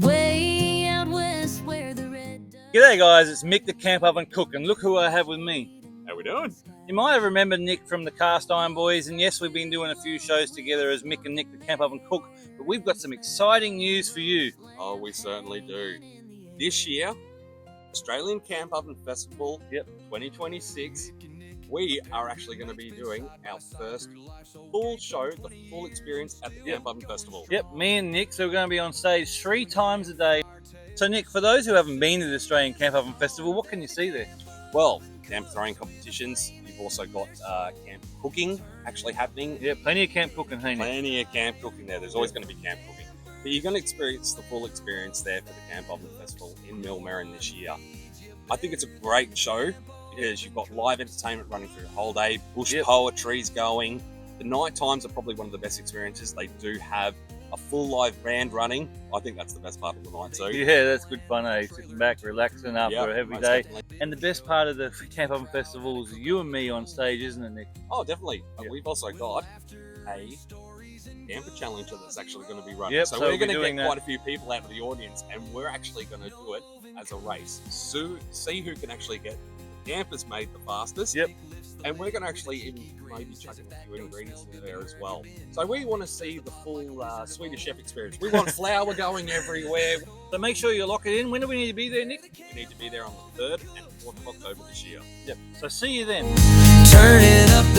Way out west where the red dove... G'day guys, it's Mick the Camp Oven Cook, and look who I have with me. How we doing? You might have remembered Nick from the Cast Iron Boys, and yes, we've been doing a few shows together as Mick and Nick the Camp Oven Cook, but we've got some exciting news for you. Oh, we certainly do. This year, Australian Camp Oven Festival 2026, we are actually going to be doing our first full show, the full experience at the Camp Oven Festival. Yep, me and Nick, so we're going to be on stage 3 times a day. So Nick, for those who haven't been to the Australian Camp Oven Festival, what can you see there? Well, camp throwing competitions. You've also got camp cooking actually happening. Yeah, plenty of camp cooking, hey Nick? Plenty of camp cooking there. There's always going to be camp cooking. But you're going to experience the full experience there for the Camp Oven Festival in Millmerran this year. I think it's a great show because you've got live entertainment running through the whole day, bush poetry's going. The night times are probably one of the best experiences. They do have a full live band running. I think that's the best part of the night too. Yeah, that's good fun, eh? Sitting back, relaxing after a heavy day. Definitely. And the best part of the Camp Oven Festival is you and me on stage, isn't it, Nick? Oh, definitely. But we've also got a camper challenger that's actually going to be running. Yep, so so we're going to we'll be get doing quite a few people out of the audience, and we're actually going to do it as a race. So see who can actually get the campers made the fastest. Yep. And we're going to actually even maybe chuck in a few ingredients in there as well. So we want to see the full Swedish chef experience. We want flour going everywhere. So make sure you lock it in. When do we need to be there, Nick? We need to be there on the 3rd and 4th of October this year. Yep. So see you then. Turn it up.